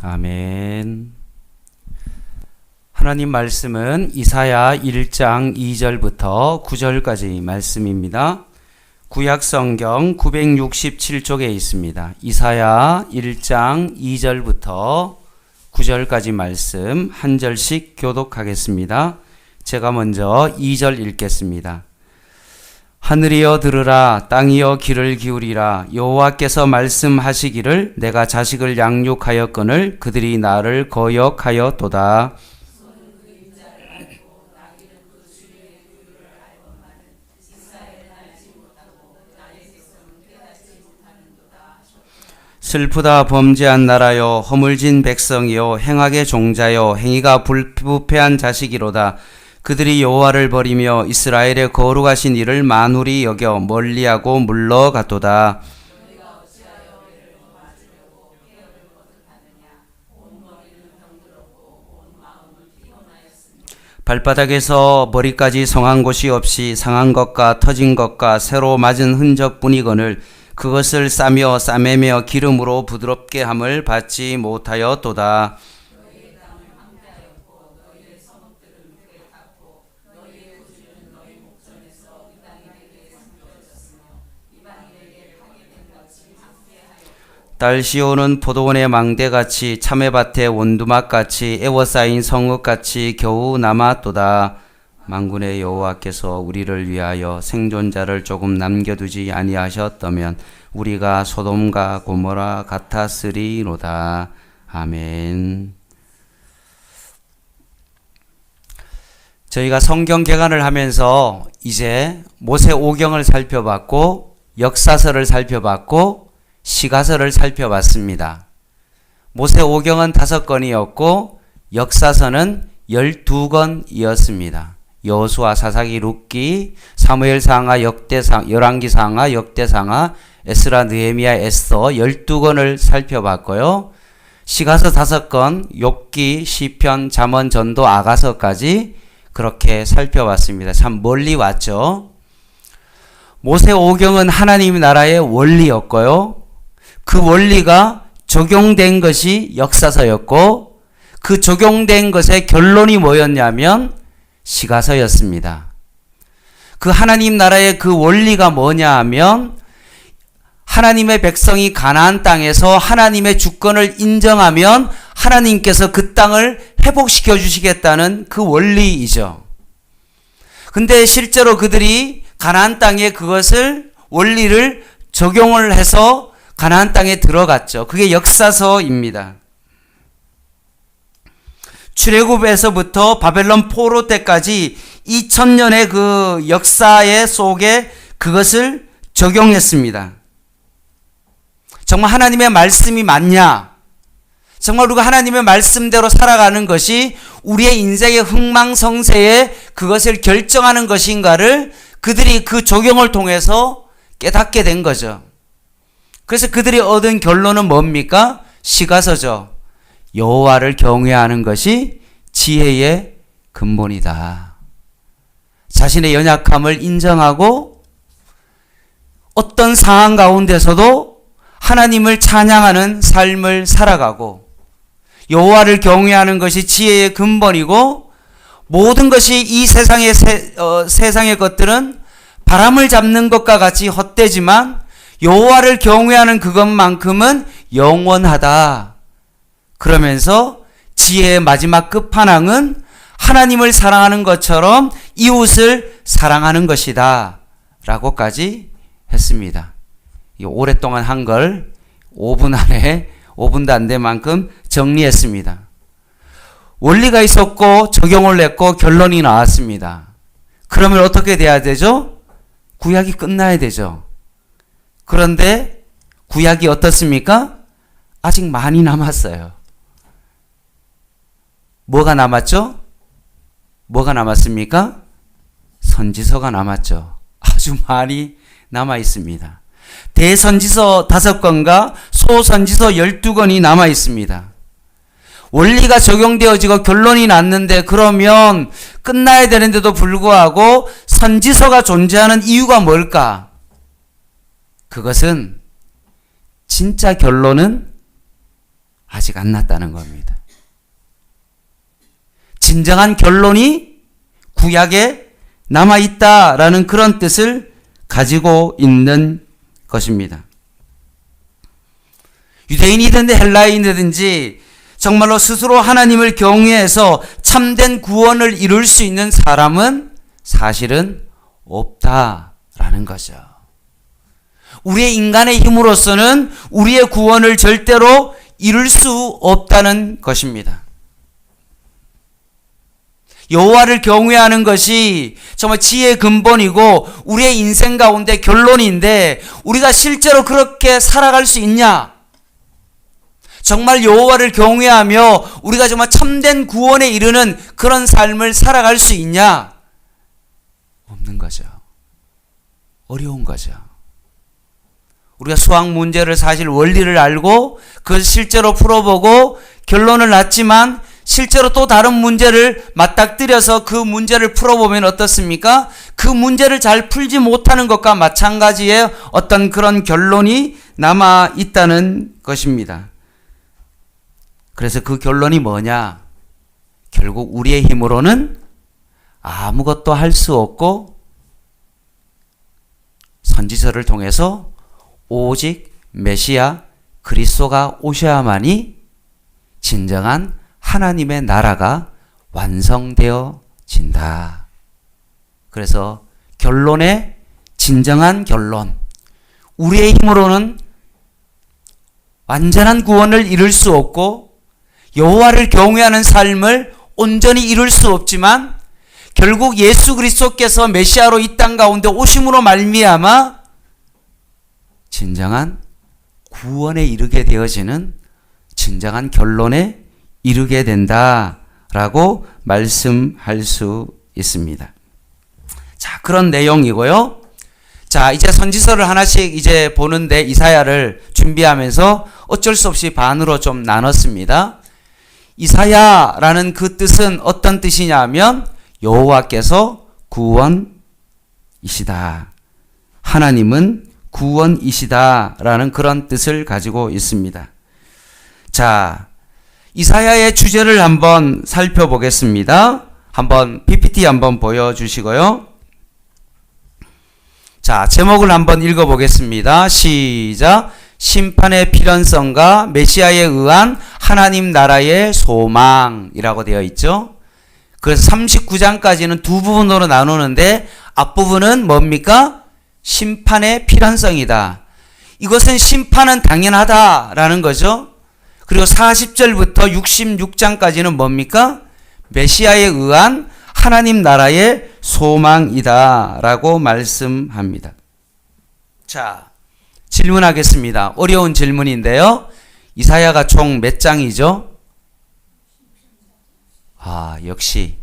아멘. 하나님 말씀은 이사야 1장 2절부터 9절까지 말씀입니다. 구약성경 967쪽에 있습니다. 이사야 1장 2절부터 9절까지 말씀 한 절씩 교독하겠습니다. 제가 먼저 2절 읽겠습니다. 하늘이여 들으라, 땅이여 귀를 기울이라. 여호와께서 말씀하시기를 내가 자식을 양육하였거늘 그들이 나를 거역하였도다. 슬프다 범죄한 나라여, 허물진 백성이여, 행악의 종자여, 행위가 불부패한 자식이로다. 그들이 여호와를 버리며 이스라엘의 거룩하신 이를 만홀히 여겨 멀리하고 물러갔도다. 발바닥에서 머리까지 성한 곳이 없이 상한 것과 터진 것과 새로 맞은 흔적뿐이거늘 그것을 싸며 싸매며 기름으로 부드럽게 함을 받지 못하였도다. 딸 시온은 포도원의 망대같이 참외밭의 원두막같이 에워싸인 성읍같이 겨우 남았도다. 만군의 여호와께서 우리를 위하여 생존자를 조금 남겨두지 아니하셨다면 우리가 소돔과 고모라 같았으리로다. 아멘. 저희가 성경 개관을 하면서 이제 모세오경을 살펴봤고 역사서를 살펴봤고 시가서를 살펴봤습니다. 모세오경은 5건이었고 역사서는 12건이었습니다. 여호수아, 사사기, 룻기, 사무엘상하, 역대상, 열왕기상하, 역대상하, 에스라, 느헤미야, 에스더 12건을 살펴봤고요. 시가서 5건, 욥기, 시편, 잠언, 전도, 아가서까지 그렇게 살펴봤습니다. 참 멀리 왔죠. 모세오경은 하나님 나라의 원리였고요. 그 원리가 적용된 것이 역사서였고 그 적용된 것의 결론이 뭐였냐면 시가서였습니다. 그 하나님 나라의 그 원리가 뭐냐 하면 하나님의 백성이 가나안 땅에서 하나님의 주권을 인정하면 하나님께서 그 땅을 회복시켜 주시겠다는 그 원리이죠. 근데 실제로 그들이 가나안 땅에 그것을 원리를 적용을 해서 가나안 땅에 들어갔죠. 그게 역사서입니다. 출애굽에서부터 바벨론 포로 때까지 2000년의 그 역사의 속에 그것을 적용했습니다. 정말 하나님의 말씀이 맞냐? 정말 우리가 하나님의 말씀대로 살아가는 것이 우리의 인생의 흥망성쇠에 그것을 결정하는 것인가를 그들이 그 적용을 통해서 깨닫게 된 거죠. 그래서 그들이 얻은 결론은 뭡니까? 시가서죠. 여호와를 경외하는 것이 지혜의 근본이다. 자신의 연약함을 인정하고 어떤 상황 가운데서도 하나님을 찬양하는 삶을 살아가고 여호와를 경외하는 것이 지혜의 근본이고 모든 것이 이 세상의 것들은 바람을 잡는 것과 같이 헛되지만 여호와를 경외하는 그것만큼은 영원하다. 그러면서 지혜의 마지막 끝판왕은 하나님을 사랑하는 것처럼 이웃을 사랑하는 것이다. 라고까지 했습니다. 오랫동안 한 걸 5분 안에 5분도 안 된 만큼 정리했습니다. 원리가 있었고 적용을 했고 결론이 나왔습니다. 그러면 어떻게 돼야 되죠? 구약이 끝나야 되죠. 그런데 구약이 어떻습니까? 아직 많이 남았어요. 뭐가 남았죠? 뭐가 남았습니까? 선지서가 남았죠. 아주 많이 남아 있습니다. 대선지서 5건과 소선지서 12건이 남아 있습니다. 원리가 적용되어지고 결론이 났는데 그러면 끝나야 되는데도 불구하고 선지서가 존재하는 이유가 뭘까? 그것은 진짜 결론은 아직 안 났다는 겁니다. 진정한 결론이 구약에 남아있다라는 그런 뜻을 가지고 있는 것입니다. 유대인이든 헬라인이든지 정말로 스스로 하나님을 경외해서 참된 구원을 이룰 수 있는 사람은 사실은 없다라는 거죠. 우리의 인간의 힘으로서는 우리의 구원을 절대로 이룰 수 없다는 것입니다. 여호와를 경외하는 것이 정말 지혜의 근본이고 우리의 인생 가운데 결론인데 우리가 실제로 그렇게 살아갈 수 있냐? 정말 여호와를 경외하며 우리가 정말 참된 구원에 이르는 그런 삶을 살아갈 수 있냐? 없는 거죠. 어려운 거죠. 우리가 수학 문제를 사실 원리를 알고 그걸 실제로 풀어보고 결론을 났지만 실제로 또 다른 문제를 맞닥뜨려서 그 문제를 풀어보면 어떻습니까? 그 문제를 잘 풀지 못하는 것과 마찬가지의 어떤 그런 결론이 남아 있다는 것입니다. 그래서 그 결론이 뭐냐? 결국 우리의 힘으로는 아무것도 할 수 없고 선지서를 통해서 오직 메시아 그리스도가 오셔야만이 진정한 하나님의 나라가 완성되어진다. 그래서 결론의 진정한 결론. 우리의 힘으로는 완전한 구원을 이룰 수 없고 여호와를 경외하는 삶을 온전히 이룰 수 없지만 결국 예수 그리스도께서 메시아로 이 땅 가운데 오심으로 말미암아 진정한 구원에 이르게 되어지는 진정한 결론에 이르게 된다라고 말씀할 수 있습니다. 자, 그런 내용이고요. 자, 이제 선지서를 하나씩 이제 보는데 이사야를 준비하면서 어쩔 수 없이 반으로 좀 나눴습니다. 이사야라는 그 뜻은 어떤 뜻이냐면 여호와께서 구원이시다. 하나님은 구원이시다라는 그런 뜻을 가지고 있습니다. 자, 이사야의 주제를 한번 살펴보겠습니다. 한번 PPT 한번 보여주시고요. 자, 제목을 한번 읽어보겠습니다. 시작. 심판의 필연성과 메시아에 의한 하나님 나라의 소망이라고 되어 있죠. 그래서 39장까지는 두 부분으로 나누는데 앞부분은 뭡니까? 심판의 필연성이다. 이것은 심판은 당연하다라는 거죠. 그리고 40절부터 66장까지는 뭡니까? 메시아에 의한 하나님 나라의 소망이다 라고 말씀합니다. 자, 질문하겠습니다. 어려운 질문인데요. 이사야가 총 몇 장이죠? 역시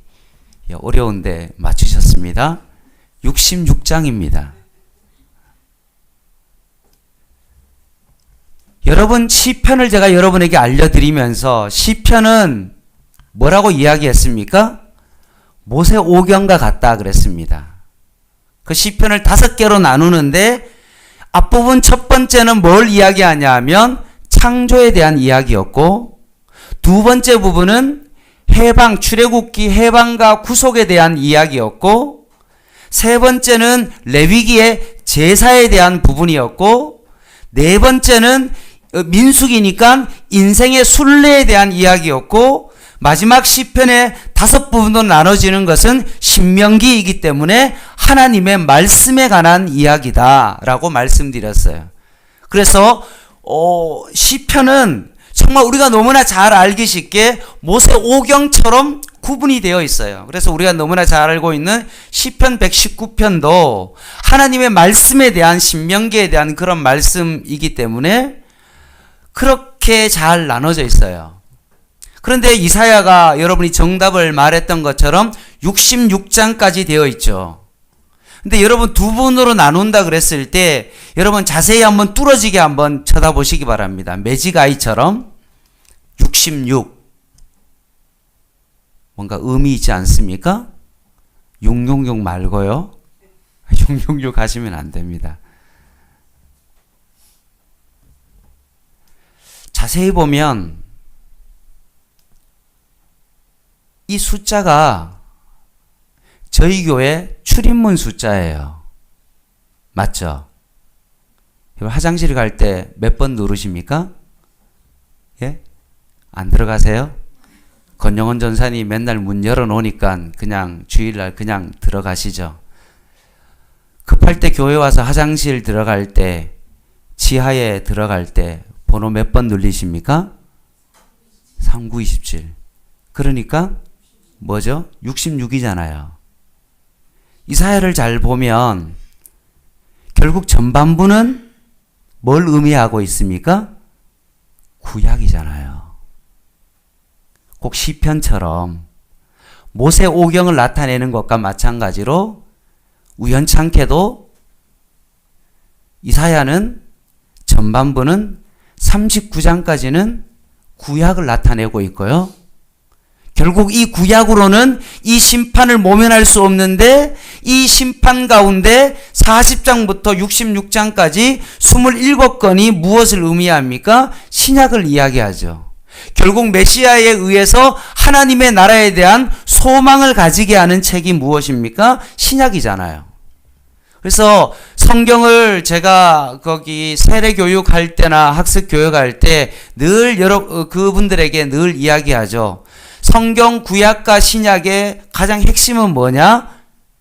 어려운데 맞추셨습니다. 66장입니다. 여러분, 시편을 제가 여러분에게 알려드리면서 시편은 뭐라고 이야기했습니까? 모세 오경과 같다 그랬습니다. 그 시편을 5개로 나누는데 앞부분 첫 번째는 뭘 이야기하냐 하면 창조에 대한 이야기였고 두 번째 부분은 해방, 출애굽기 해방과 구속에 대한 이야기였고 세 번째는 레위기의 제사에 대한 부분이었고 네 번째는 민수기니까 인생의 순례에 대한 이야기였고 마지막 시편의 5부분으로 나눠지는 것은 신명기이기 때문에 하나님의 말씀에 관한 이야기다라고 말씀드렸어요. 그래서 시편은 정말 우리가 너무나 잘 알기 쉽게 모세 오경처럼 구분이 되어 있어요. 그래서 우리가 너무나 잘 알고 있는 시편 119편도 하나님의 말씀에 대한 신명기에 대한 그런 말씀이기 때문에 그렇게 잘 나눠져 있어요. 그런데 이사야가 여러분이 정답을 말했던 것처럼 66장까지 되어 있죠. 근데 여러분 두 분으로 나눈다 그랬을 때 여러분 자세히 한번 뚫어지게 한번 쳐다보시기 바랍니다. 매직아이처럼 66 뭔가 의미 있지 않습니까? 666 말고요. 666 하시면 안 됩니다. 자세히 보면 이 숫자가 저희 교회 출입문 숫자예요. 맞죠? 화장실 갈 때 몇 번 누르십니까? 예? 안 들어가세요? 권영원 전사님 맨날 문 열어놓으니까 그냥 주일날 그냥 들어가시죠. 급할 때 교회 와서 화장실 들어갈 때, 지하에 들어갈 때 번호 몇 번 눌리십니까? 3927. 그러니까 뭐죠? 66이잖아요. 이사야를 잘 보면 결국 전반부는 뭘 의미하고 있습니까? 구약이잖아요. 꼭 시편처럼 모세 오경을 나타내는 것과 마찬가지로 우연찮게도 이사야는 전반부는 39장까지는 구약을 나타내고 있고요. 결국 이 구약으로는 이 심판을 모면할 수 없는데 이 심판 가운데 40장부터 66장까지 27건이 무엇을 의미합니까? 신약을 이야기하죠. 결국 메시아에 의해서 하나님의 나라에 대한 소망을 가지게 하는 책이 무엇입니까? 신약이잖아요. 그래서 성경을 제가 거기 세례 교육할 때나 학습 교육할 때 늘 그분들에게 늘 이야기하죠. 성경 구약과 신약의 가장 핵심은 뭐냐?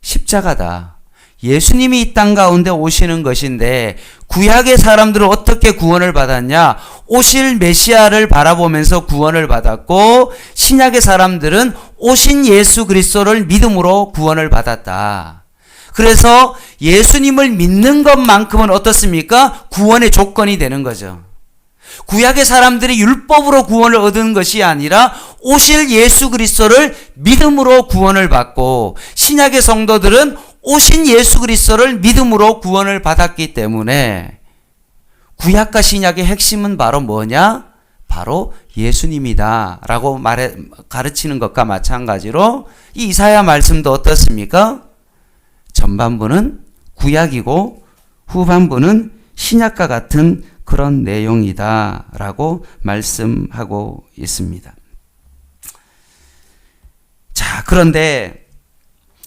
십자가다. 예수님이 이 땅 가운데 오시는 것인데 구약의 사람들은 어떻게 구원을 받았냐? 오실 메시아를 바라보면서 구원을 받았고 신약의 사람들은 오신 예수 그리스도를 믿음으로 구원을 받았다. 그래서 예수님을 믿는 것만큼은 어떻습니까? 구원의 조건이 되는 거죠. 구약의 사람들이 율법으로 구원을 얻은 것이 아니라 오실 예수 그리스도를 믿음으로 구원을 받고 신약의 성도들은 오신 예수 그리스도를 믿음으로 구원을 받았기 때문에 구약과 신약의 핵심은 바로 뭐냐? 바로 예수님이다 라고 가르치는 것과 마찬가지로 이 이사야 말씀도 어떻습니까? 전반부는 구약이고 후반부는 신약과 같은 그런 내용이다 라고 말씀하고 있습니다. 자, 그런데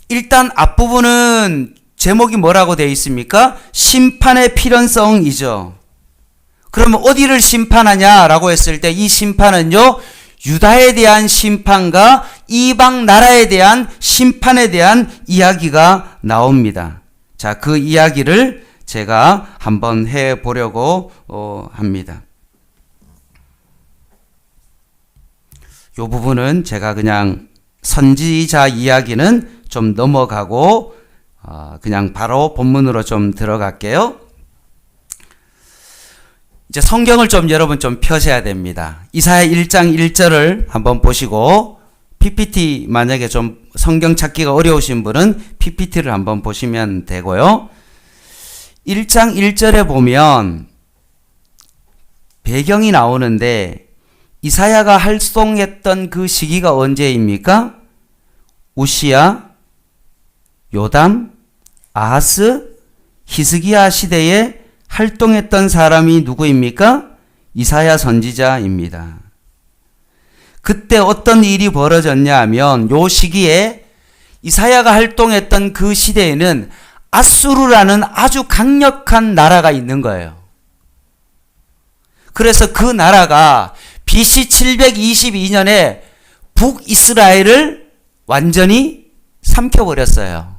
일단 앞부분은 제목이 뭐라고 되어 있습니까? 심판의 필연성이죠. 그러면 어디를 심판하냐라고 했을 때 이 심판은요, 유다에 대한 심판과 이방 나라에 대한 심판에 대한 이야기가 나옵니다. 자, 그 이야기를 제가 한번 해보려고 합니다. 이 부분은 제가 그냥 선지자 이야기는 좀 넘어가고 그냥 바로 본문으로 좀 들어갈게요. 이제 성경을 좀 여러분 좀 펴셔야 됩니다. 이사야 1장 1절을 한번 보시고 PPT 만약에 좀 성경 찾기가 어려우신 분은 PPT를 한번 보시면 되고요. 1장 1절에 보면 배경이 나오는데 이사야가 활동했던 그 시기가 언제입니까? 우시야, 요담, 아하스, 히스기야 시대에 활동했던 사람이 누구입니까? 이사야 선지자입니다. 그때 어떤 일이 벌어졌냐 하면 요 시기에 이사야가 활동했던 그 시대에는 아수르라는 아주 강력한 나라가 있는 거예요. 그래서 그 나라가 BC 722년에 북이스라엘을 완전히 삼켜버렸어요.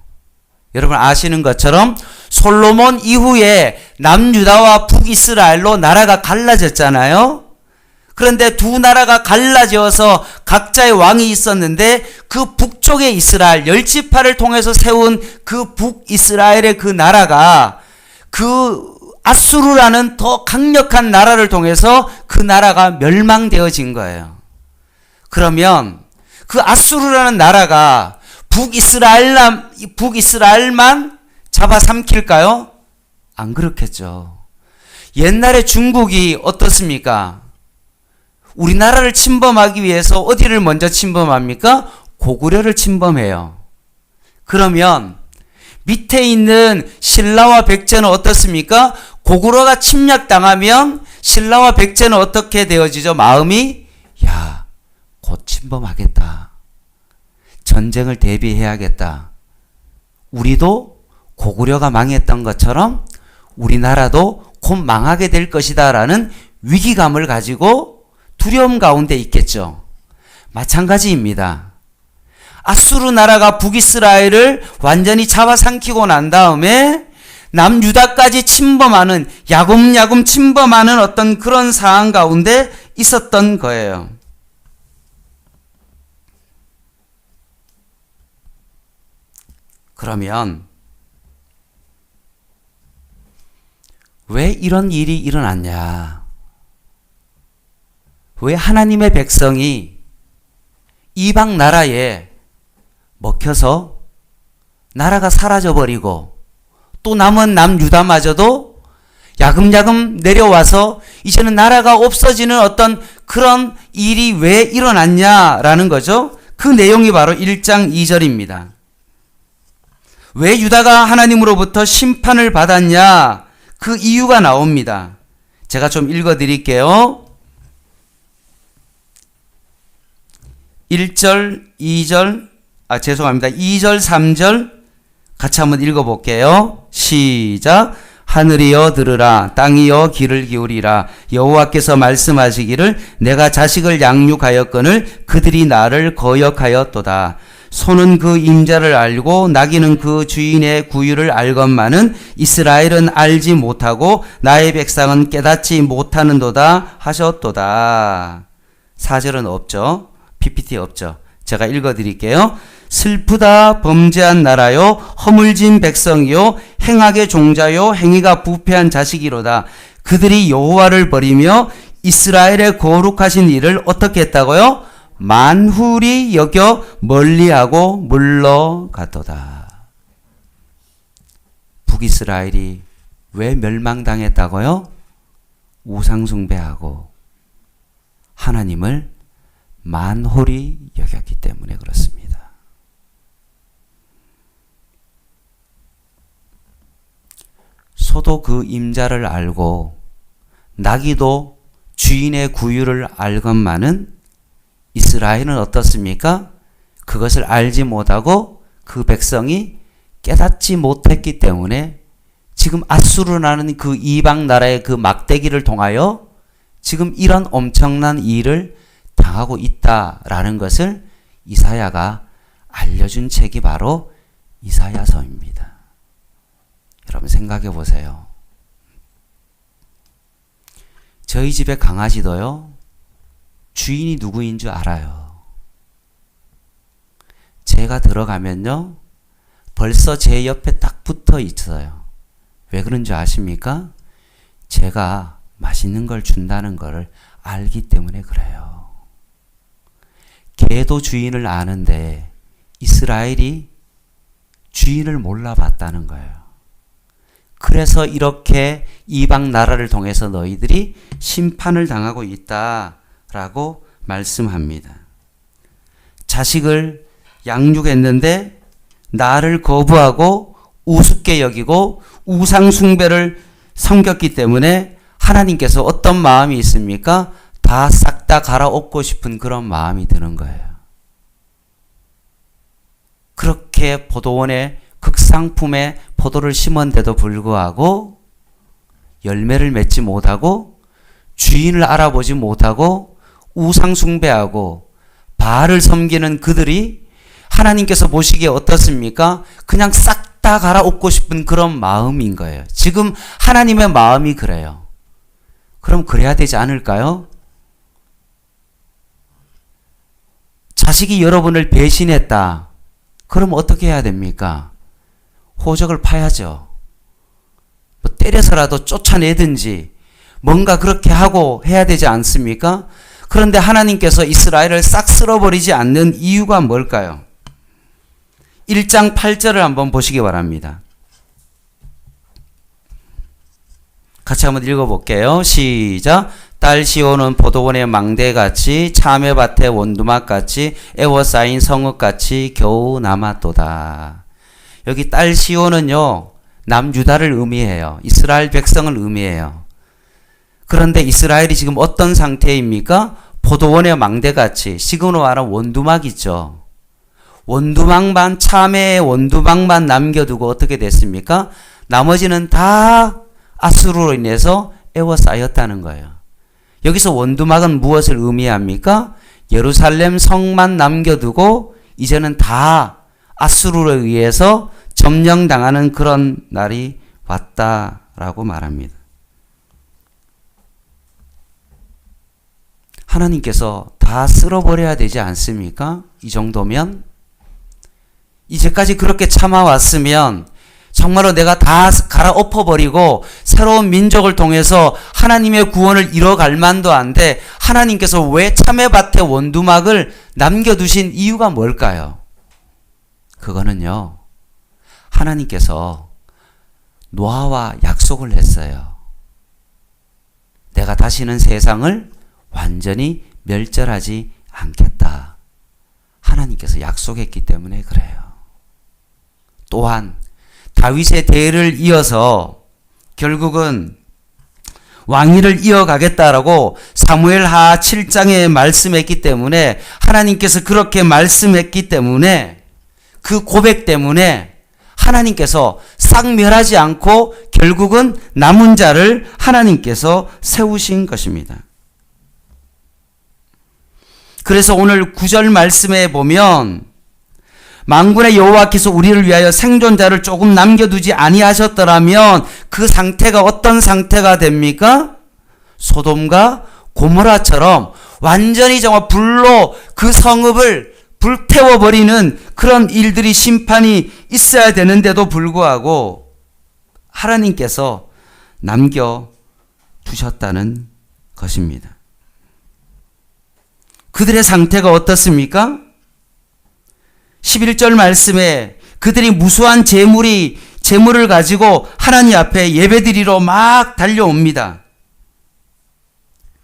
여러분 아시는 것처럼 솔로몬 이후에 남유다와 북이스라엘로 나라가 갈라졌잖아요. 그런데 두 나라가 갈라져서 각자의 왕이 있었는데 그 북쪽의 이스라엘, 열지파를 통해서 세운 그 북이스라엘의 그 나라가 그 아수르라는 더 강력한 나라를 통해서 그 나라가 멸망되어진 거예요. 그러면 그 아수르라는 나라가 북이스라엘만 잡아삼킬까요? 안 그렇겠죠. 옛날에 중국이 어떻습니까? 우리나라를 침범하기 위해서 어디를 먼저 침범합니까? 고구려를 침범해요. 그러면 밑에 있는 신라와 백제는 어떻습니까? 고구려가 침략당하면 신라와 백제는 어떻게 되어지죠? 마음이 야, 곧 침범하겠다 전쟁을 대비해야겠다. 우리도 고구려가 망했던 것처럼 우리나라도 곧 망하게 될 것이다 라는 위기감을 가지고 두려움 가운데 있겠죠. 마찬가지입니다. 아수르 나라가 북이스라엘을 완전히 잡아삼키고 난 다음에 남유다까지 침범하는, 야금야금 침범하는 어떤 그런 상황 가운데 있었던 거예요. 그러면 왜 이런 일이 일어났냐? 왜 하나님의 백성이 이방 나라에 먹혀서 나라가 사라져버리고 또 남은 남유다마저도 야금야금 내려와서 이제는 나라가 없어지는 어떤 그런 일이 왜 일어났냐라는 거죠. 그 내용이 바로 1장 2절입니다. 왜 유다가 하나님으로부터 심판을 받았냐? 그 이유가 나옵니다. 제가 좀 읽어 드릴게요. 1절, 2절, 2절, 3절 같이 한번 읽어볼게요. 시작. 하늘이여 들으라, 땅이여 귀를 기울이라. 여호와께서 말씀하시기를 내가 자식을 양육하였거늘 그들이 나를 거역하였도다. 소는 그 임자를 알고 나귀는 그 주인의 구유를 알건만은 이스라엘은 알지 못하고 나의 백성은 깨닫지 못하는도다 하셨도다. 4절은 없죠. PPT 없죠. 제가 읽어드릴게요. 슬프다 범죄한 나라요 허물진 백성이요 행악의 종자요 행위가 부패한 자식이로다. 그들이 여호와를 버리며 이스라엘의 거룩하신 일을 어떻게 했다고요? 만훌히 여겨 멀리하고 물러갔도다. 북이스라엘이 왜 멸망당했다고요? 우상숭배하고 하나님을 만홀히 여겼기 때문에 그렇습니다. 소도 그 임자를 알고 나귀도 주인의 구유를 알건만은 이스라엘은 어떻습니까? 그것을 알지 못하고 그 백성이 깨닫지 못했기 때문에 지금 아수르라는 그 이방 나라의 그 막대기를 통하여 지금 이런 엄청난 일을 당하고 있다라는 것을 이사야가 알려준 책이 바로 이사야서입니다. 여러분 생각해 보세요. 저희 집에 강아지도요, 주인이 누구인 줄 알아요. 제가 들어가면요, 벌써 제 옆에 딱 붙어 있어요. 왜 그런 줄 아십니까? 제가 맛있는 걸 준다는 것을 알기 때문에 그래요. 개도 주인을 아는데 이스라엘이 주인을 몰라봤다는 거예요. 그래서 이렇게 이방 나라를 통해서 너희들이 심판을 당하고 있다라고 말씀합니다. 자식을 양육했는데 나를 거부하고 우습게 여기고 우상 숭배를 섬겼기 때문에 하나님께서 어떤 마음이 있습니까? 다 싹 다 갈아엎고 싶은 그런 마음이 드는 거예요. 그렇게 포도원에 극상품의 포도를 심었는데도 불구하고 열매를 맺지 못하고 주인을 알아보지 못하고 우상 숭배하고 바알을 섬기는 그들이 하나님께서 보시기에 어떻습니까? 그냥 싹 다 갈아엎고 싶은 그런 마음인 거예요. 지금 하나님의 마음이 그래요. 그럼 그래야 되지 않을까요? 자식이 여러분을 배신했다. 그럼 어떻게 해야 됩니까? 호적을 파야죠. 뭐 때려서라도 쫓아내든지 뭔가 그렇게 하고 해야 되지 않습니까? 그런데 하나님께서 이스라엘을 싹 쓸어버리지 않는 이유가 뭘까요? 1장 8절을 한번 보시기 바랍니다. 같이 한번 읽어볼게요. 시작. 딸 시온은 포도원의 망대같이 참외밭의 원두막같이 애워싸인 성읍같이 겨우 남았도다. 여기 딸 시온은요, 남유다를 의미해요. 이스라엘 백성을 의미해요. 그런데 이스라엘이 지금 어떤 상태입니까? 포도원의 망대같이, 지금으로 말하면 원두막 있죠. 원두막만, 참외의 원두막만 남겨두고 어떻게 됐습니까? 나머지는 다 아수르로 인해서 에워싸였다는 거예요. 여기서 원두막은 무엇을 의미합니까? 예루살렘 성만 남겨두고 이제는 다 아수르에 의해서 점령당하는 그런 날이 왔다라고 말합니다. 하나님께서 다 쓸어버려야 되지 않습니까? 이 정도면? 이제까지 그렇게 참아왔으면 정말로 내가 다 갈아엎어버리고 새로운 민족을 통해서 하나님의 구원을 이뤄갈 만도 한데 하나님께서 왜 참외밭에 원두막을 남겨두신 이유가 뭘까요? 그거는요, 하나님께서 노아와 약속을 했어요. 내가 다시는 세상을 완전히 멸절하지 않겠다. 하나님께서 약속했기 때문에 그래요. 또한 다윗의 대를 이어서 결국은 왕위를 이어가겠다라고 사무엘하 7장에 말씀했기 때문에 하나님께서 그렇게 말씀했기 때문에 그 고백 때문에 하나님께서 싹 멸하지 않고 결국은 남은 자를 하나님께서 세우신 것입니다. 그래서 오늘 9절 말씀에 보면 만군의 여호와께서 우리를 위하여 생존자를 조금 남겨두지 아니하셨더라면 그 상태가 어떤 상태가 됩니까? 소돔과 고모라처럼 완전히 정말 불로 그 성읍을 불태워버리는 그런 일들이 심판이 있어야 되는데도 불구하고 하나님께서 남겨두셨다는 것입니다. 그들의 상태가 어떻습니까? 11절 말씀에 그들이 무수한 재물을 가지고 하나님 앞에 예배드리러 막 달려옵니다.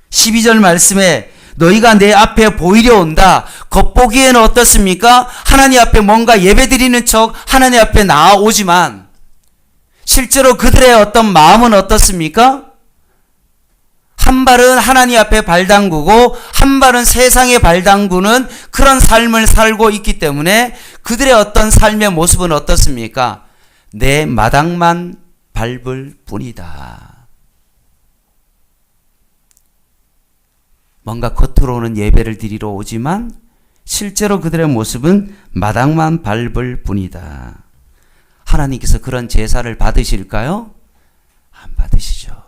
12절 말씀에 너희가 내 앞에 보이려 온다. 겉보기에는 어떻습니까? 하나님 앞에 뭔가 예배드리는 척 하나님 앞에 나아오지만 실제로 그들의 어떤 마음은 어떻습니까? 한 발은 하나님 앞에 발 담그고 한 발은 세상에 발 담그는 그런 삶을 살고 있기 때문에 그들의 어떤 삶의 모습은 어떻습니까? 내 마당만 밟을 뿐이다. 뭔가 겉으로는 예배를 드리러 오지만 실제로 그들의 모습은 마당만 밟을 뿐이다. 하나님께서 그런 제사를 받으실까요? 안 받으시죠.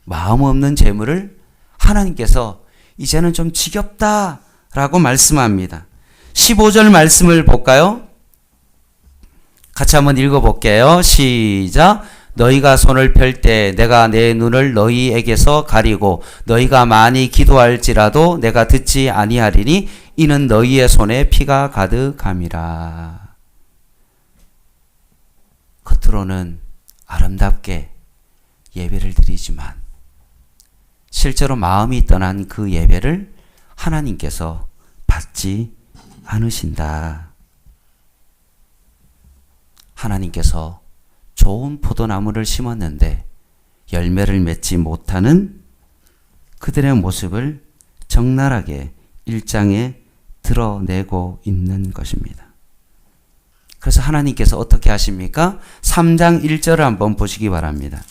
마음 없는 재물을 하나님께서 이제는 좀 지겹다라고 말씀합니다. 15절 말씀을 볼까요? 같이 한번 읽어볼게요. 시작. 너희가 손을 펼 때 내가 내 눈을 너희에게서 가리고 너희가 많이 기도할지라도 내가 듣지 아니하리니 이는 너희의 손에 피가 가득함이라. 겉으로는 아름답게 예배를 드리지만 실제로 마음이 떠난 그 예배를 하나님께서 받지 않으신다. 하나님께서 좋은 포도나무를 심었는데 열매를 맺지 못하는 그들의 모습을 적나라하게 1장에 드러내고 있는 것입니다. 그래서 하나님께서 어떻게 하십니까? 3장 1절을 한번 보시기 바랍니다.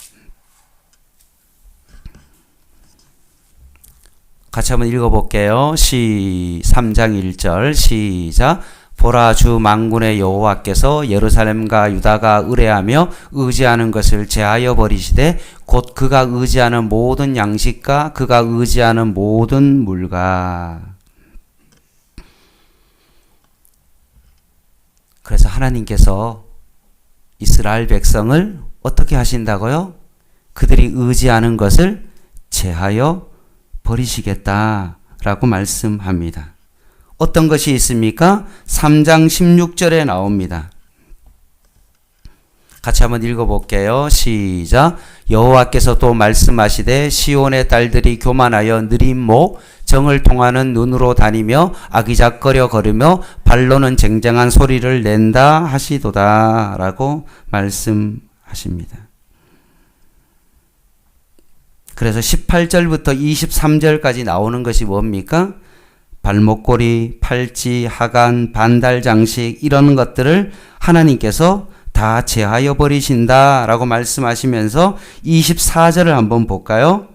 같이 한번 읽어볼게요. 3장 1절 시작. 보라, 주 만군의 여호와께서 예루살렘과 유다가 의뢰하며 의지하는 것을 제하여 버리시되 곧 그가 의지하는 모든 양식과 그가 의지하는 모든 물과. 그래서 하나님께서 이스라엘 백성을 어떻게 하신다고요? 그들이 의지하는 것을 제하여 버리시겠다라고 말씀합니다. 어떤 것이 있습니까? 3장 16절에 나옵니다. 같이 한번 읽어볼게요. 시작. 여호와께서 또 말씀하시되 시온의 딸들이 교만하여 느린 목 정을 통하는 눈으로 다니며 아기작거려 걸으며 발로는 쟁쟁한 소리를 낸다 하시도다 라고 말씀하십니다. 그래서 18절부터 23절까지 나오는 것이 뭡니까? 발목걸이, 팔찌, 하관, 반달 장식 이런 것들을 하나님께서 다 제하여 버리신다라고 말씀하시면서 24절을 한번 볼까요?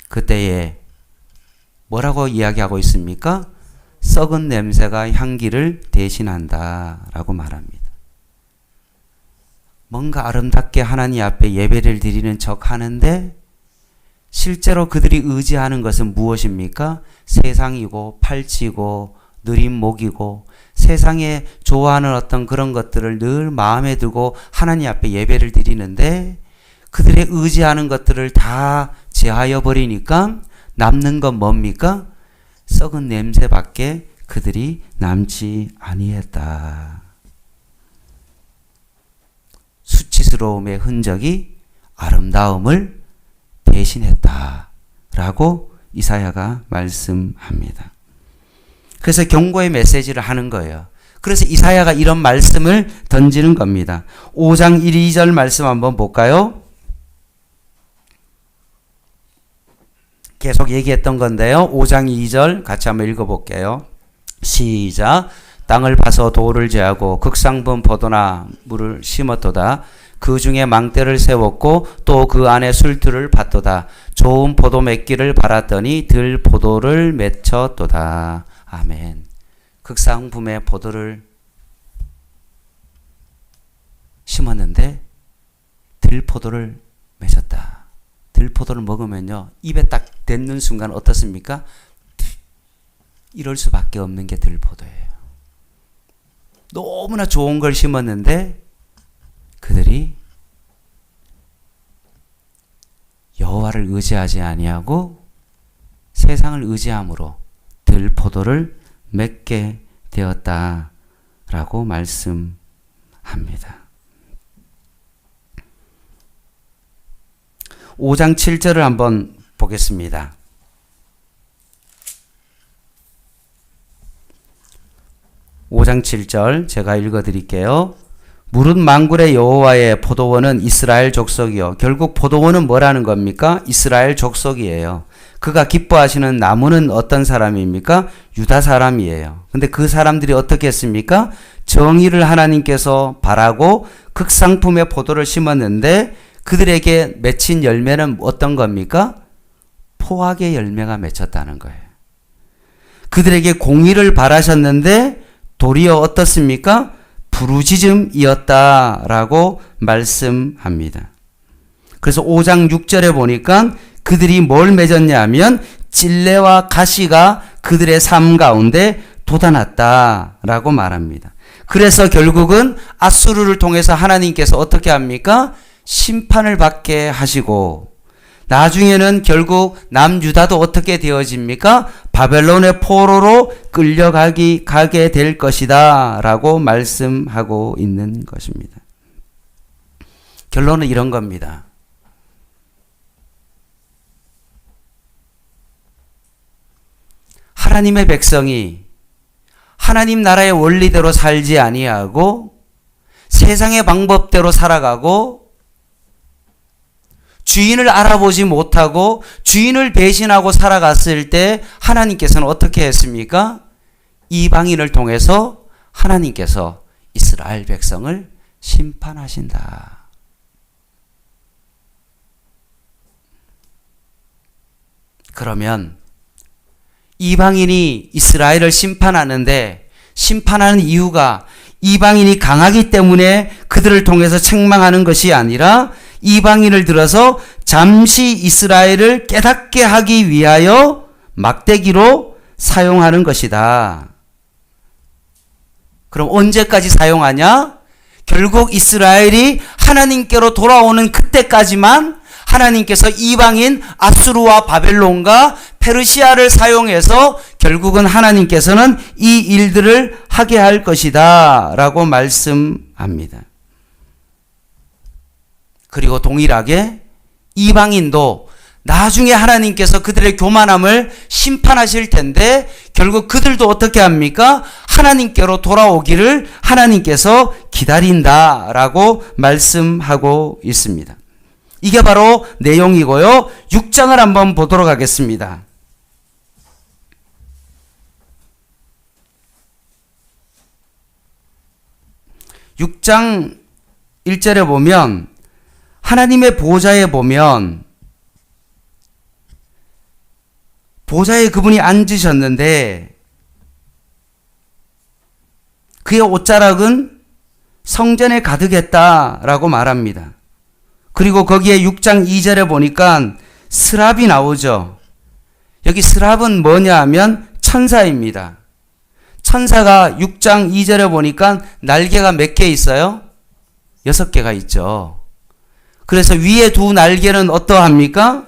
그때에 뭐라고 이야기하고 있습니까? 썩은 냄새가 향기를 대신한다라고 말합니다. 뭔가 아름답게 하나님 앞에 예배를 드리는 척 하는데 실제로 그들이 의지하는 것은 무엇입니까? 세상이고 팔찌고 느린 목이고 세상에 좋아하는 어떤 그런 것들을 늘 마음에 두고 하나님 앞에 예배를 드리는데 그들의 의지하는 것들을 다 제하여 버리니까 남는 건 뭡니까? 썩은 냄새밖에 그들이 남지 아니했다. 수치스러움의 흔적이 아름다움을 대신했다 라고 이사야가 말씀합니다. 그래서 경고의 메시지를 하는 거예요. 그래서 이사야가 이런 말씀을 던지는 겁니다. 5장 1, 2절 말씀 한번 볼까요? 계속 얘기했던 건데요. 5장 2절 같이 한번 읽어볼게요. 시작. 땅을 파서 돌을 제하고 극상분 포도나무를 심었도다. 그 중에 망대를 세웠고 또 그 안에 술틀을 팠도다. 좋은 포도 맺기를 바랐더니 들 포도를 맺혔도다. 아멘. 극상품의 포도를 심었는데 들포도를 맺었다. 들포도를 먹으면요 입에 딱 뱉는 순간 어떻습니까? 이럴 수밖에 없는 게 들포도예요. 너무나 좋은 걸 심었는데 그들이 여호와를 의지하지 아니하고 세상을 의지함으로 들포도를 맺게 되었다라고 말씀합니다. 5장 7절을 한번 보겠습니다. 5장 7절 제가 읽어드릴게요. 무릇 만군의 여호와의 포도원은 이스라엘 족속이요. 결국 포도원은 뭐라는 겁니까? 이스라엘 족속이에요. 그가 기뻐하시는 나무는 어떤 사람입니까? 유다 사람이에요. 근데 그 사람들이 어떻게 했습니까? 정의를 하나님께서 바라고 극상품의 포도를 심었는데 그들에게 맺힌 열매는 어떤 겁니까? 포악의 열매가 맺혔다는 거예요. 그들에게 공의를 바라셨는데 도리어 어떻습니까? 부르짖음이었다라고 말씀합니다. 그래서 5장 6절에 보니까 그들이 뭘 맺었냐 하면 찔레와 가시가 그들의 삶 가운데 돋아났다라고 말합니다. 그래서 결국은 아수르를 통해서 하나님께서 어떻게 합니까? 심판을 받게 하시고 나중에는 결국 남유다도 어떻게 되어집니까? 바벨론의 포로로 끌려가게 될 것이다 라고 말씀하고 있는 것입니다. 결론은 이런 겁니다. 하나님의 백성이 하나님 나라의 원리대로 살지 아니하고 세상의 방법대로 살아가고 주인을 알아보지 못하고 주인을 배신하고 살아갔을 때 하나님께서는 어떻게 했습니까? 이방인을 통해서 하나님께서 이스라엘 백성을 심판하신다. 그러면 이방인이 이스라엘을 심판하는데 심판하는 이유가 이방인이 강하기 때문에 그들을 통해서 책망하는 것이 아니라 이방인을 들어서 잠시 이스라엘을 깨닫게 하기 위하여 막대기로 사용하는 것이다. 그럼 언제까지 사용하냐? 결국 이스라엘이 하나님께로 돌아오는 그때까지만 하나님께서 이방인 아수르와 바벨론과 페르시아를 사용해서 결국은 하나님께서는 이 일들을 하게 할 것이다 라고 말씀합니다. 그리고 동일하게 이방인도 나중에 하나님께서 그들의 교만함을 심판하실 텐데 결국 그들도 어떻게 합니까? 하나님께로 돌아오기를 하나님께서 기다린다라고 말씀하고 있습니다. 이게 바로 내용이고요. 6장을 한번 보도록 하겠습니다. 6장 1절에 보면 하나님의 보좌에 보면 보좌에 그분이 앉으셨는데 그의 옷자락은 성전에 가득했다라고 말합니다. 그리고 거기에 6장 2절에 보니까 스랍이 나오죠. 여기 스랍은 뭐냐 하면 천사입니다. 천사가 6장 2절에 보니까 날개가 몇 개 있어요? 6개가 있죠. 그래서 위에 두 날개는 어떠합니까?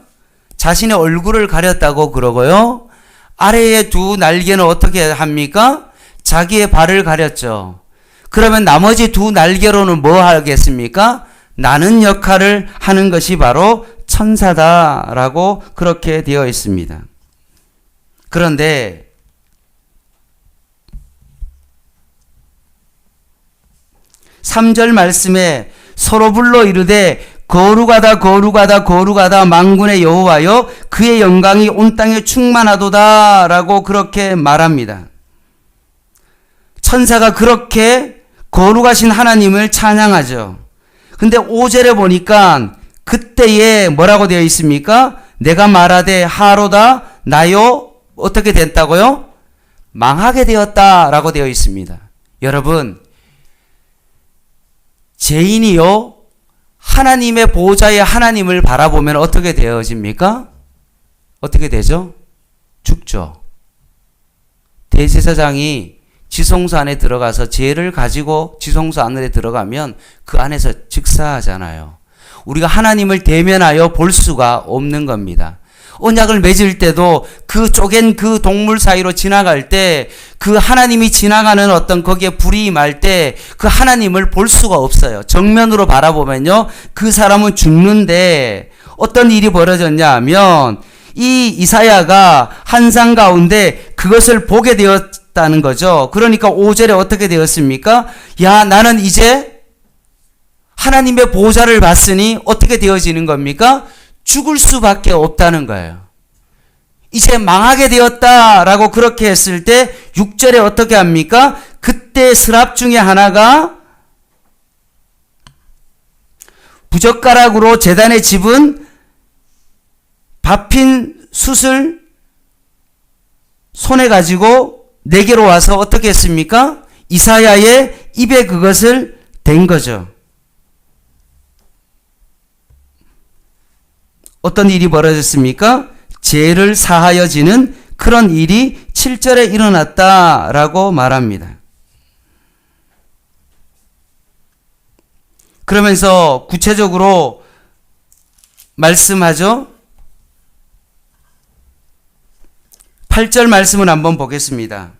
자신의 얼굴을 가렸다고 그러고요. 아래에 두 날개는 어떻게 합니까? 자기의 발을 가렸죠. 그러면 나머지 두 날개로는 뭐 하겠습니까? 나는 역할을 하는 것이 바로 천사다라고 그렇게 되어 있습니다. 그런데 (3절) 말씀에 서로 불러 이르되 거룩하다 거룩하다 거룩하다 만군의 여호와여 그의 영광이 온 땅에 충만하도다 라고 그렇게 말합니다. 천사가 그렇게 거룩하신 하나님을 찬양하죠. 근데 5절에 보니까 그때에 뭐라고 되어 있습니까? 내가 말하되 하로다 나요 어떻게 됐다고요? 망하게 되었다라고 되어 있습니다. 여러분, 죄인이요 하나님의 보좌에 하나님을 바라보면 어떻게 되어집니까? 어떻게 되죠? 죽죠. 대제사장이 지성소 안에 들어가서 죄를 가지고 지성소 안에 들어가면 그 안에서 즉사하잖아요. 우리가 하나님을 대면하여 볼 수가 없는 겁니다. 언약을 맺을 때도 그 쪼갠 그 동물 사이로 지나갈 때 그 하나님이 지나가는 어떤 거기에 불이 임할 때 그 하나님을 볼 수가 없어요. 정면으로 바라보면요. 그 사람은 죽는데 어떤 일이 벌어졌냐 하면 이 이사야가 환상 가운데 그것을 보게 되었다는 거죠. 그러니까 5절에 어떻게 되었습니까? 야, 나는 이제 하나님의 보좌를 봤으니 어떻게 되어지는 겁니까? 죽을 수밖에 없다는 거예요. 이제 망하게 되었다라고 그렇게 했을 때 6절에 어떻게 합니까? 그때 스랍 중에 하나가 부젓가락으로 제단에 집은 밥힌 숯을 손에 가지고 내게로 와서 어떻게 했습니까? 이사야의 입에 그것을 댄 거죠. 어떤 일이 벌어졌습니까? 죄를 사하여 지는 그런 일이 7절에 일어났다라고 말합니다. 그러면서 구체적으로 말씀하죠. 8절 말씀을 한번 보겠습니다.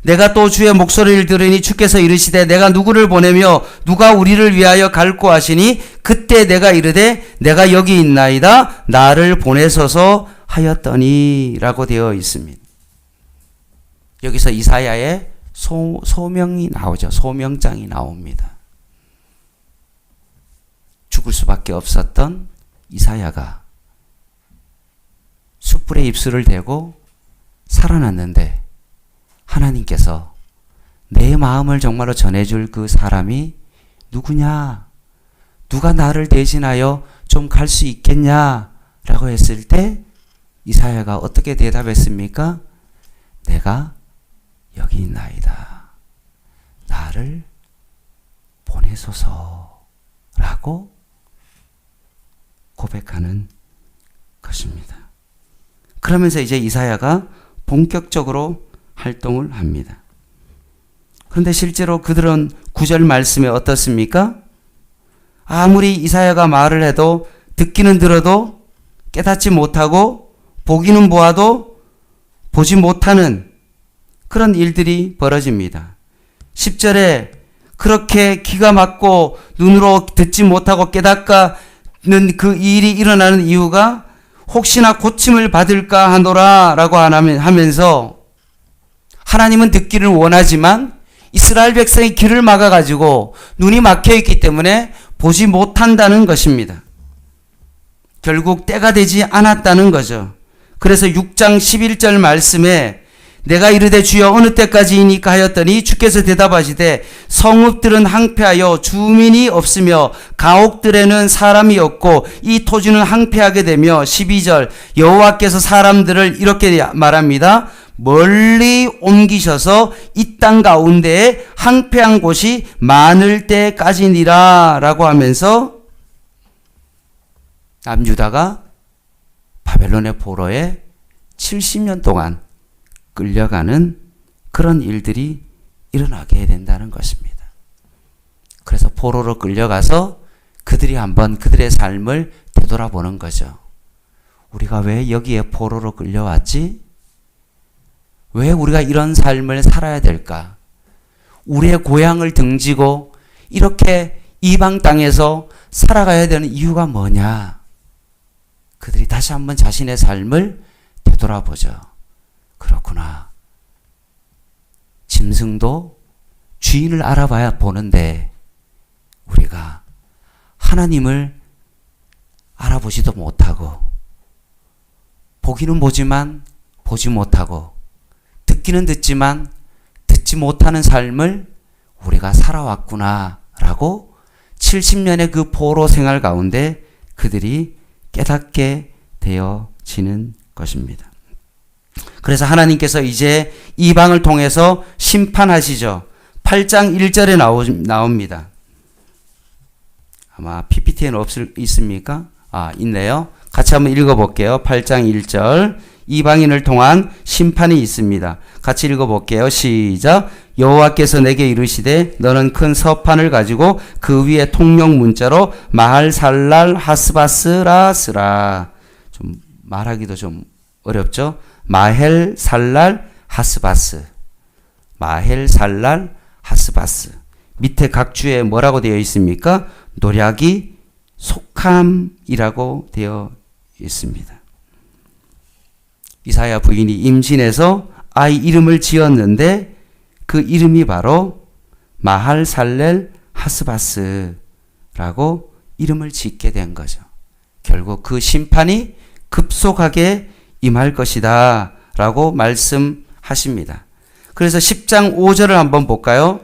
내가 또 주의 목소리를 들으니 주께서 이르시되 내가 누구를 보내며 누가 우리를 위하여 갈고 하시니 그때 내가 이르되 내가 여기 있나이다 나를 보내소서 하였더니 라고 되어 있습니다. 여기서 이사야의 소명이 나오죠. 소명장이 나옵니다. 죽을 수밖에 없었던 이사야가 숯불에 입술을 대고 살아났는데 하나님께서 내 마음을 정말로 전해줄 그 사람이 누구냐? 누가 나를 대신하여 좀 갈 수 있겠냐? 라고 했을 때 이사야가 어떻게 대답했습니까? 내가 여기 있나이다. 나를 보내소서 라고 고백하는 것입니다. 그러면서 이제 이사야가 본격적으로 활동을 합니다. 그런데 실제로 그들은 9절 말씀에 어떻습니까? 아무리 이사야가 말을 해도 듣기는 들어도 깨닫지 못하고 보기는 보아도 보지 못하는 그런 일들이 벌어집니다. 10절에 그렇게 귀가 막고 눈으로 듣지 못하고 깨닫는 그 일이 일어나는 이유가 혹시나 고침을 받을까 하노라 라고 하면서 하나님은 듣기를 원하지만 이스라엘 백성이 귀를 막아가지고 눈이 막혀있기 때문에 보지 못한다는 것입니다. 결국 때가 되지 않았다는 거죠. 그래서 6장 11절 말씀에 내가 이르되 주여 어느 때까지이니까 하였더니 주께서 대답하시되 성읍들은 항폐하여 주민이 없으며 가옥들에는 사람이 없고 이 토지는 항폐하게 되며 12절 여호와께서 사람들을 이렇게 말합니다. 멀리 옮기셔서 이 땅 가운데에 항폐한 곳이 많을 때까지니라 라고 하면서 남유다가 바벨론의 포로에 70년 동안 끌려가는 그런 일들이 일어나게 된다는 것입니다. 그래서 포로로 끌려가서 그들이 한번 그들의 삶을 되돌아보는 거죠. 우리가 왜 여기에 포로로 끌려왔지? 왜 우리가 이런 삶을 살아야 될까? 우리의 고향을 등지고 이렇게 이방 땅에서 살아가야 되는 이유가 뭐냐? 그들이 다시 한번 자신의 삶을 되돌아보죠. 그렇구나. 짐승도 주인을 알아봐야 보는데 우리가 하나님을 알아보지도 못하고 보기는 보지만 보지 못하고 듣기는 듣지만 듣지 못하는 삶을 우리가 살아왔구나라고 70년의 그 포로 생활 가운데 그들이 깨닫게 되어지는 것입니다. 그래서 하나님께서 이제 이방을 통해서 심판하시죠. 8장 1절에 나옵니다. 아마 PPT에는 있습니까? 있네요. 같이 한번 읽어볼게요. 8장 1절. 이방인을 통한 심판이 있습니다. 같이 읽어볼게요. 시작. 여호와께서 내게 이르시되 너는 큰 서판을 가지고 그 위에 통용 문자로 마할살랄 하스바스라 쓰라. 좀 말하기도 좀 어렵죠? 마헬살랄 하스바스. 마헬살랄 하스바스. 밑에 각 주에 뭐라고 되어 있습니까? 노략이 속함이라고 되어 있습니다. 이사야 부인이 임신해서 아이 이름을 지었는데 그 이름이 바로 마할살렐 하스바스라고 이름을 짓게 된 거죠. 결국 그 심판이 급속하게 임할 것이다 라고 말씀하십니다. 그래서 10장 5절을 한번 볼까요?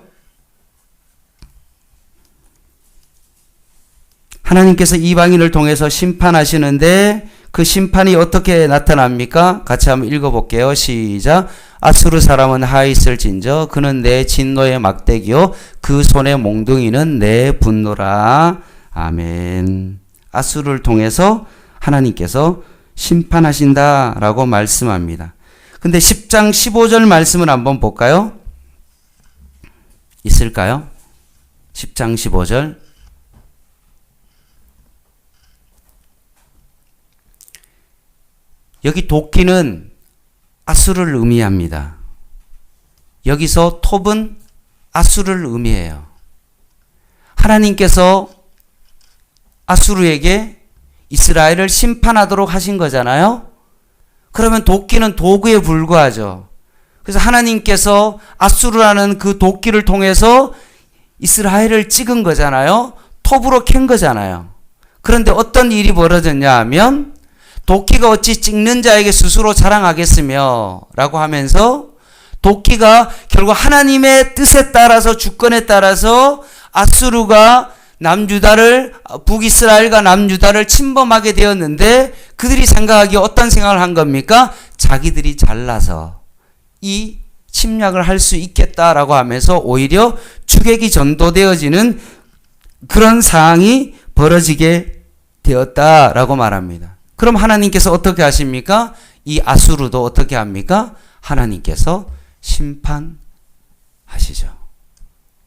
하나님께서 이방인을 통해서 심판하시는데 그 심판이 어떻게 나타납니까? 같이 한번 읽어볼게요. 시작. 아수르 사람은 하있을 진저 그는 내 진노의 막대기요 그 손의 몽둥이는 내 분노라. 아멘. 아수르를 통해서 하나님께서 심판하신다라고 말씀합니다. 근데 10장 15절 말씀을 한번 볼까요? 있을까요? 10장 15절. 여기 도끼는 아수르를 의미합니다. 여기서 톱은 아수르를 의미해요. 하나님께서 아수르에게 이스라엘을 심판하도록 하신 거잖아요. 그러면 도끼는 도구에 불과하죠. 그래서 하나님께서 아수르라는 그 도끼를 통해서 이스라엘을 찍은 거잖아요. 톱으로 캔 거잖아요. 그런데 어떤 일이 벌어졌냐 하면 도끼가 어찌 찍는 자에게 스스로 자랑하겠으며 라고 하면서 도끼가 결국 하나님의 뜻에 따라서 주권에 따라서 아수르가 남유다를 북이스라엘과 남유다를 침범하게 되었는데 그들이 생각하기에 어떤 생각을 한 겁니까? 자기들이 잘나서 이 침략을 할 수 있겠다라고 하면서 오히려 주객이 전도되어지는 그런 상황이 벌어지게 되었다라고 말합니다. 그럼 하나님께서 어떻게 하십니까? 이 아수르도 어떻게 합니까? 하나님께서 심판하시죠.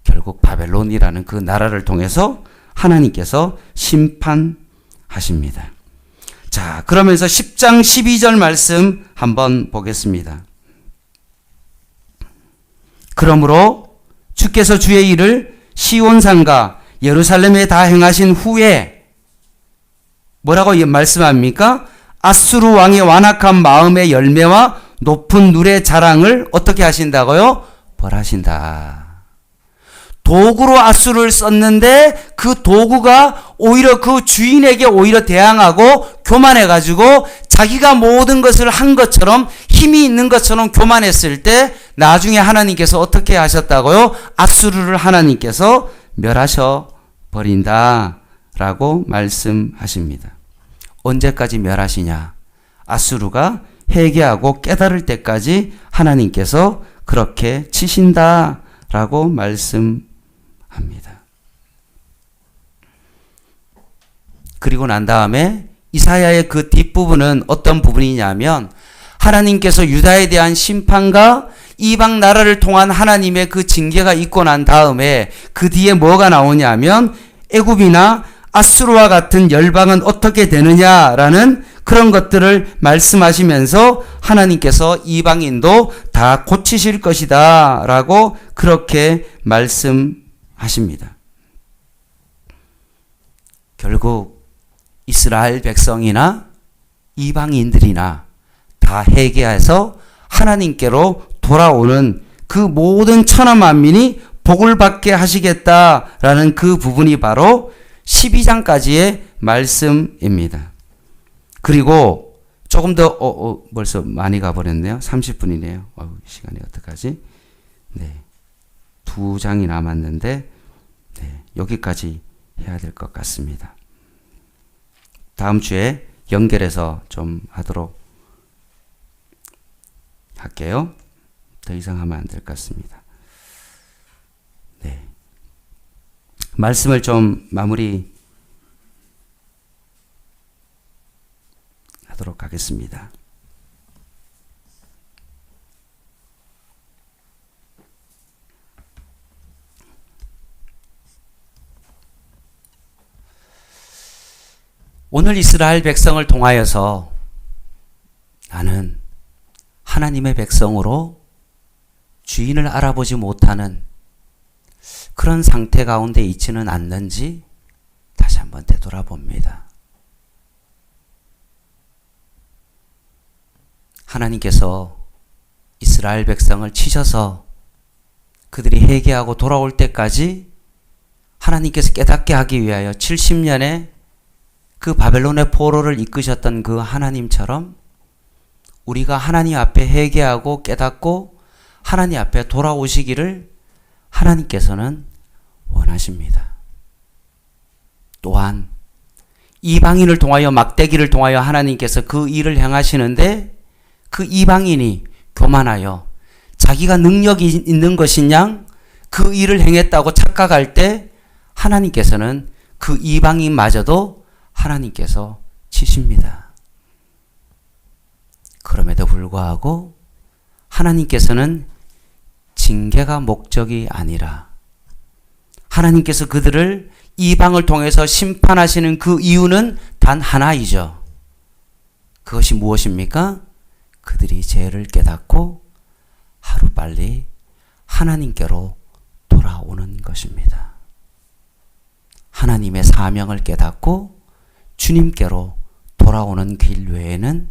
결국 바벨론이라는 그 나라를 통해서 하나님께서 심판하십니다. 자, 그러면서 10장 12절 말씀 한번 보겠습니다. 그러므로 주께서 주의 일을 시온산과 예루살렘에 다 행하신 후에 뭐라고 말씀합니까? 아수르 왕의 완악한 마음의 열매와 높은 누의 자랑을 어떻게 하신다고요? 벌하신다. 도구로 앗수르를 썼는데 그 도구가 오히려 그 주인에게 오히려 대항하고 교만해가지고 자기가 모든 것을 한 것처럼 힘이 있는 것처럼 교만했을 때 나중에 하나님께서 어떻게 하셨다고요? 앗수르를 하나님께서 멸하셔 버린다라고 말씀하십니다. 언제까지 멸하시냐? 앗수르가 회개하고 깨달을 때까지 하나님께서 그렇게 치신다라고 말씀합니다. 그리고 난 다음에 이사야의 그 뒷부분은 어떤 부분이냐면 하나님께서 유다에 대한 심판과 이방 나라를 통한 하나님의 그 징계가 있고 난 다음에 그 뒤에 뭐가 나오냐면 애굽이나 아수르와 같은 열방은 어떻게 되느냐라는 그런 것들을 말씀하시면서 하나님께서 이방인도 다 고치실 것이다 라고 그렇게 말씀하십니다. 결국 이스라엘 백성이나 이방인들이나 다 회개해서 하나님께로 돌아오는 그 모든 천하 만민이 복을 받게 하시겠다라는 그 부분이 바로 12장까지의 말씀입니다. 그리고 조금 더 벌써 많이 가버렸네요. 30분이네요. 시간이 어떡하지? 네, 2장이 남았는데 네, 여기까지 해야 될 것 같습니다. 다음 주에 연결해서 좀 하도록 할게요. 더 이상 하면 안 될 것 같습니다. 네, 말씀을 좀 마무리 하도록 하겠습니다. 오늘 이스라엘 백성을 통하여서 나는 하나님의 백성으로 주인을 알아보지 못하는 그런 상태 가운데 있지는 않는지 다시 한번 되돌아봅니다. 하나님께서 이스라엘 백성을 치셔서 그들이 회개하고 돌아올 때까지 하나님께서 깨닫게 하기 위하여 70년의 그 바벨론의 포로를 이끄셨던 그 하나님처럼 우리가 하나님 앞에 회개하고 깨닫고 하나님 앞에 돌아오시기를 하나님께서는 원하십니다. 또한 이방인을 통하여 막대기를 통하여 하나님께서 그 일을 행하시는데 그 이방인이 교만하여 자기가 능력이 있는 것인 양 그 일을 행했다고 착각할 때 하나님께서는 그 이방인마저도 하나님께서 치십니다. 그럼에도 불구하고 하나님께서는 징계가 목적이 아니라 하나님께서 그들을 이방을 통해서 심판하시는 그 이유는 단 하나이죠. 그것이 무엇입니까? 그들이 죄를 깨닫고 하루빨리 하나님께로 돌아오는 것입니다. 하나님의 사명을 깨닫고 주님께로 돌아오는 길 외에는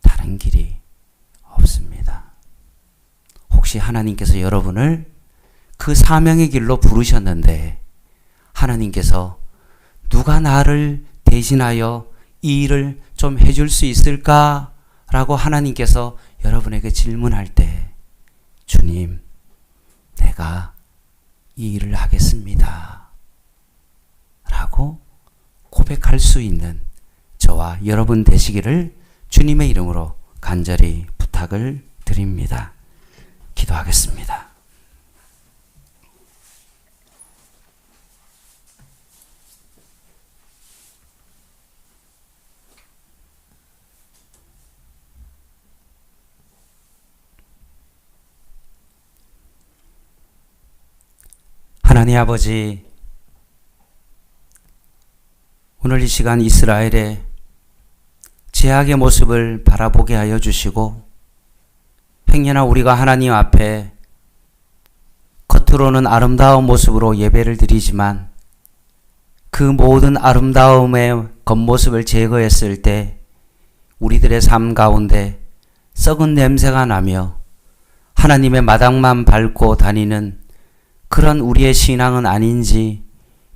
다른 길이 없습니다. 혹시 하나님께서 여러분을 그 사명의 길로 부르셨는데 하나님께서 누가 나를 대신하여 이 일을 좀 해줄 수 있을까? 라고 하나님께서 여러분에게 질문할 때 주님, 내가 이 일을 하겠습니다. 라고 고백할 수 있는 저와 여러분 되시기를 주님의 이름으로 간절히 부탁을 드립니다. 기도하겠습니다. 하나님 아버지, 오늘 이 시간 이스라엘의 죄악의 모습을 바라보게 하여 주시고 행여나 우리가 하나님 앞에 겉으로는 아름다운 모습으로 예배를 드리지만 그 모든 아름다움의 겉모습을 제거했을 때 우리들의 삶 가운데 썩은 냄새가 나며 하나님의 마당만 밟고 다니는 그런 우리의 신앙은 아닌지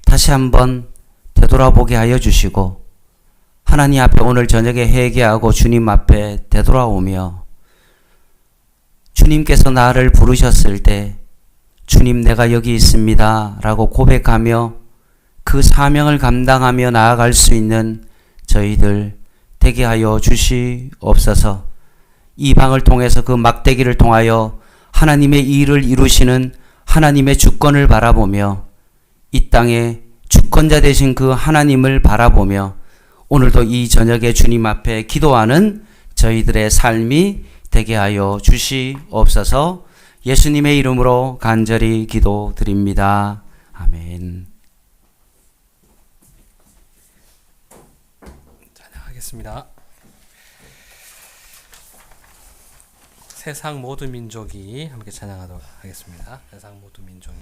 다시 한번 되돌아보게 하여 주시고 하나님 앞에 오늘 저녁에 회개하고 주님 앞에 되돌아오며 주님께서 나를 부르셨을 때 주님 내가 여기 있습니다 라고 고백하며 그 사명을 감당하며 나아갈 수 있는 저희들 되게 하여 주시옵소서. 이 방을 통해서 그 막대기를 통하여 하나님의 일을 이루시는 하나님의 주권을 바라보며 이 땅에 주권자 되신 그 하나님을 바라보며 오늘도 이 저녁에 주님 앞에 기도하는 저희들의 삶이 되게 하여 주시옵소서. 예수님의 이름으로 간절히 기도드립니다. 아멘. 찬양하겠습니다. 세상 모든 민족이 함께 찬양하도록 하겠습니다. 세상 모든 민족이